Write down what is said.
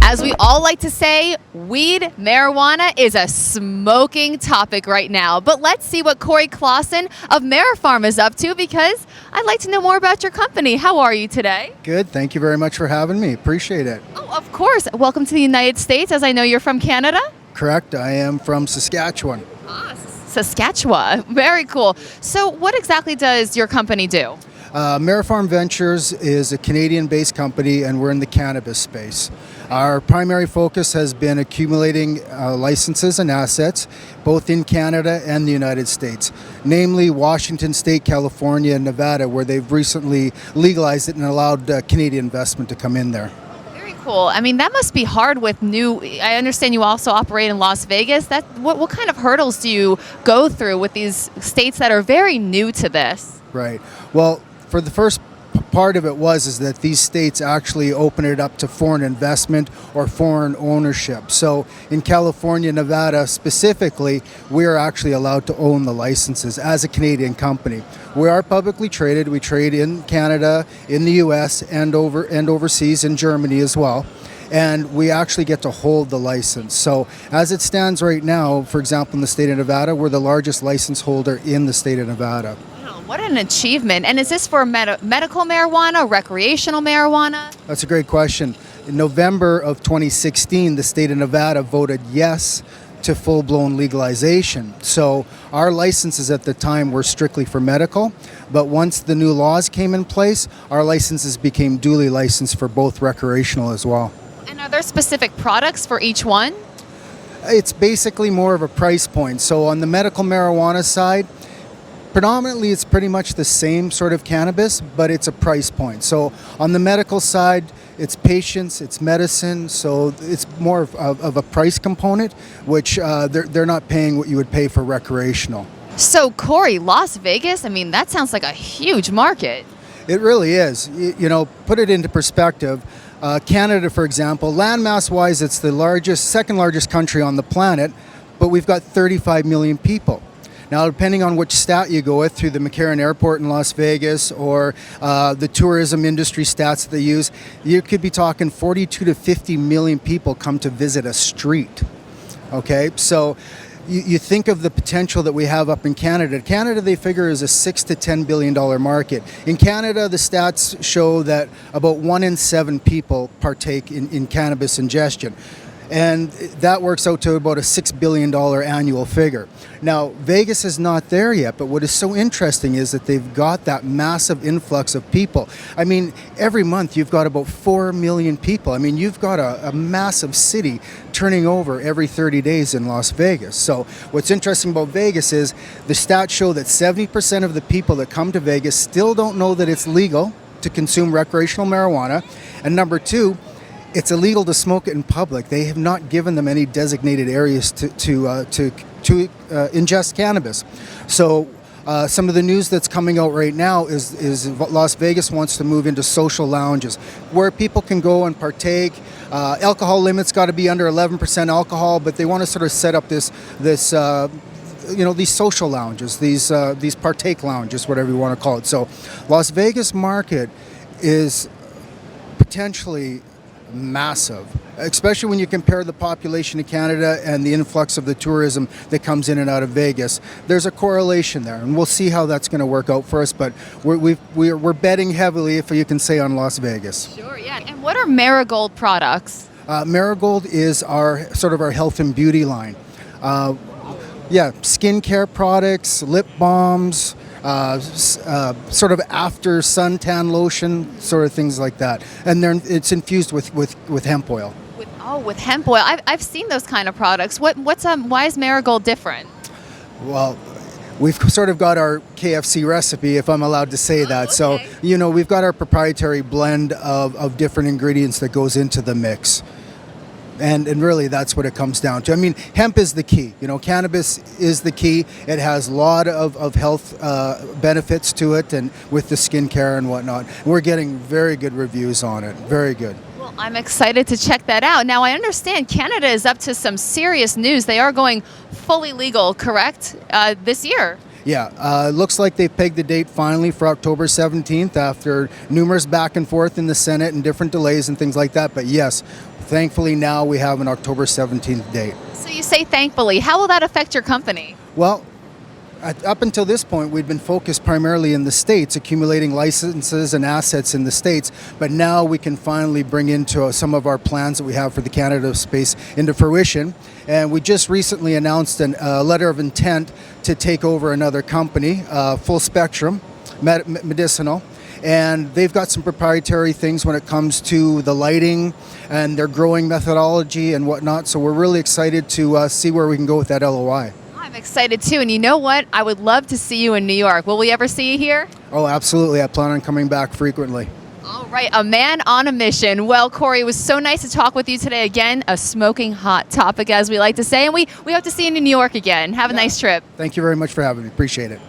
As we all like to say, weed, marijuana is a smoking topic right now. But let's see what Corey Klassen of Marapharm is up to, because I'd like to know more about your company. How are you today? Good. Thank you very much for having me. Appreciate it. Oh, of course. Welcome to the United States, as I know you're from Canada. Correct. I am from Saskatchewan. Saskatchewan. Very cool. So what exactly does your company do? Marapharm Ventures is a Canadian-based company, and we're in the cannabis space. Our primary focus has been accumulating licenses and assets, both in Canada and the United States, namely Washington State, California, and Nevada, where they've recently legalized it and allowed Canadian investment to come in there. Very cool. I mean, that must be hard with new. I understand you also operate in Las Vegas. What kind of hurdles do you go through with these states that are very new to this? Right. Well, for the first part of it is that these states actually open it up to foreign investment or foreign ownership. So in California, Nevada specifically, we are actually allowed to own the licenses as a Canadian company. We are publicly traded. We trade in Canada, in the US, and overseas in Germany as well. And we actually get to hold the license. So as it stands right now, for example, in the state of Nevada, we're the largest license holder in the state of Nevada. What an achievement. And is this for medical marijuana, recreational marijuana? That's a great question. In November of 2016, the state of Nevada voted yes to full-blown legalization. So our licenses at the time were strictly for medical, but once the new laws came in place, our licenses became duly licensed for both recreational as well. And are there specific products for each one? It's basically more of a price point. So on the medical marijuana side, predominantly, it's pretty much the same sort of cannabis, but it's a price point. So on the medical side, it's patients, it's medicine, so it's more of a price component, which they're not paying what you would pay for recreational. So Corey, Las Vegas, I mean, that sounds like a huge market. It really is. You know, put it into perspective. Canada, for example, landmass-wise, it's the second largest country on the planet, but we've got 35 million people. Now, depending on which stat you go with, through the McCarran Airport in Las Vegas or the tourism industry stats that they use, you could be talking 42 to 50 million people come to visit a street. Okay, so you think of the potential that we have up in Canada. Canada, they figure, is a $6 to $10 billion market. In Canada, the stats show that about 1 in 7 people partake in cannabis ingestion. And that works out to about a $6 billion annual figure. Now, Vegas is not there yet, but what is so interesting is that they've got that massive influx of people. I mean, every month you've got about 4 million people. I mean, you've got a massive city turning over every 30 days in Las Vegas. So what's interesting about Vegas is the stats show that 70% of the people that come to Vegas still don't know that it's legal to consume recreational marijuana. And number two, it's illegal to smoke it in public. They have not given them any designated areas to ingest cannabis. So some of the news that's coming out right now is Las Vegas wants to move into social lounges where people can go and partake. Alcohol limits got to be under 11% alcohol, but they want to sort of set up this these social lounges, these partake lounges, whatever you want to call it. So Las Vegas market is potentially massive, especially when you compare the population of Canada and the influx of the tourism that comes in and out of Vegas. There's a correlation there, and we'll see how that's going to work out for us, but we're betting heavily, if you can say, on Las Vegas. Sure, yeah. And what are Marigold products? Marigold is our health and beauty line. Skincare products, lip balms, sort of after suntan lotion, sort of things like that, and it's infused with hemp oil. With hemp oil, I've seen those kind of products. Why is Marigold different? Well, we've sort of got our KFC recipe, if I'm allowed to say that. Okay. So we've got our proprietary blend of different ingredients that goes into the mix. And really, that's what it comes down to. I mean, hemp is the key. Cannabis is the key. It has a lot of health benefits to it, and with the skincare and whatnot. We're getting very good reviews on it. Very good. Well, I'm excited to check that out. Now, I understand Canada is up to some serious news. They are going fully legal, correct, this year? Yeah, looks like they've pegged the date finally for October 17th after numerous back and forth in the Senate and different delays and things like that. But yes, thankfully now we have an October 17th date. So you say thankfully. How will that affect your company? Well, up until this point, we'd been focused primarily in the States, accumulating licenses and assets in the States. But now we can finally bring into some of our plans that we have for the Canada space into fruition. And we just recently announced a letter of intent to take over another company, Full Spectrum Medicinal. And they've got some proprietary things when it comes to the lighting and their growing methodology and whatnot. So we're really excited to see where we can go with that LOI. I'm excited too. And you know what? I would love to see you in New York. Will we ever see you here? Oh, absolutely. I plan on coming back frequently. All right, a man on a mission. Well, Corey, it was so nice to talk with you today. Again, a smoking hot topic, as we like to say. And we hope to see you in New York again. Have a nice trip. Thank you very much for having me. Appreciate it.